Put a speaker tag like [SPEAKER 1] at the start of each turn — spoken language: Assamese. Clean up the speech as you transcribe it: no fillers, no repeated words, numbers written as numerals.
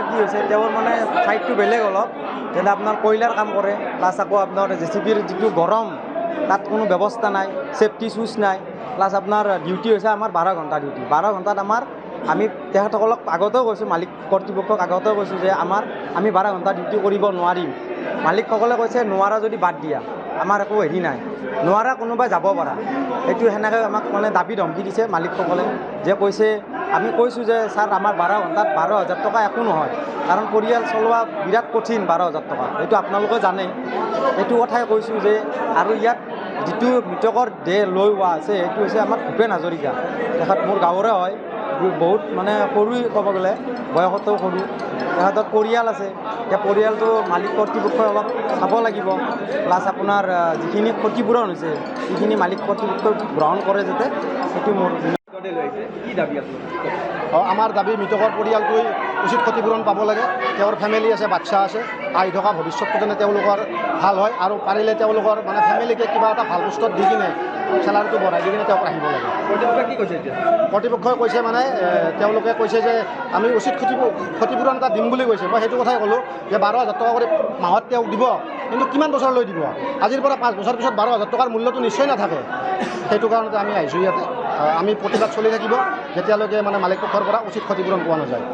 [SPEAKER 1] কি হৈছে তেওঁৰ মানে ঠাইটো বেলেগ অলপ যেনে আপোনাৰ কয়লাৰ কাম কৰে প্লাছ আকৌ আপোনাৰ জেচিবিৰ যিটো গৰম তাত কোনো ব্যৱস্থা নাই সেফটি শ্বুজ নাই প্লাছ আপোনাৰ ডিউটি হৈছে আমাৰ 12 ঘণ্টা ডিউটি 12 ঘণ্টাত আমি তেখেতসকলক আগতেও কৈছোঁ মালিক কৰ্তৃপক্ষক আগতেও কৈছোঁ যে আমি 12 ঘণ্টা ডিউটি কৰিব নোৱাৰিম মালিকসকলে কৈছে নোৱাৰা যদি বাদ দিয়া আমাৰ একো হেৰি নাই নোৱাৰা কোনোবাই যাব পাৰা এইটো সেনেকৈ আমাক মানে দাবী ধমকি দিছে মালিকসকলে যে কৈছে আমি কৈছোঁ যে ছাৰ আমাৰ 12 ঘণ্টাত 12,000 টকা একো নহয় কাৰণ পৰিয়াল চলোৱা বিৰাট কঠিন 12,000 টকা এইটো আপোনালোকে জানে এইটো কথাই কৈছোঁ যে আৰু ইয়াত যিটো মৃতকৰ দেহ লৈ হোৱা আছে এইটো হৈছে আমাৰ ভূপেন হাজৰিকা তেখেত মোৰ গাঁৱৰে হয় বহুত মানে সৰুই ক'ব গ'লে বয়সতো সৰু তেখেতৰ পৰিয়াল আছে এতিয়া পৰিয়ালটো মালিক কৰ্তৃপক্ষই অলপ চাব লাগিব প্লাছ আপোনাৰ যিখিনি ক্ষতিপূৰণ হৈছে সেইখিনি মালিক কৰ্তৃপক্ষই গ্ৰহণ কৰে যাতে সেইটো মোৰ
[SPEAKER 2] কি দাবী আছে
[SPEAKER 3] আমাৰ দাবী মৃতকৰ পৰিয়ালটোৱে উচিত ক্ষতিপূৰণ পাব লাগে তেওঁৰ ফেমিলি আছে বাচ্চা আছে আহি থকা ভৱিষ্যতটো যেনে তেওঁলোকৰ ভাল হয় আৰু পাৰিলে তেওঁলোকৰ মানে ফেমিলিকে কিবা এটা ভাল পোষ্টত দি কিনে চেলাৰীটো বঢ়াই দি কিনে তেওঁক ৰাখিব লাগে
[SPEAKER 2] কৰ্তৃপক্ষই কি কৈছে এতিয়া
[SPEAKER 3] কৰ্তৃপক্ষই কৈছে মানে তেওঁলোকে কৈছে যে আমি উচিত ক্ষতিপূৰণ এটা দিম বুলি কৈছে মই সেইটো কথাই ক'লোঁ যে 12,000 টকা কৰি মাহত তেওঁক দিব কিন্তু কিমান বছৰলৈ দিব আজিৰ পৰা 5 বছৰ পিছত 12,000 টকাৰ মূল্যটো নিশ্চয় নাথাকে সেইটো কাৰণতে আমি আহিছোঁ ইয়াতে আমি প্ৰতিবাদ চলি থাকিব যেতিয়ালৈকে মানে মালিক পক্ষৰ পৰা উচিত ক্ষতিপূৰণ পোৱা নাযায়।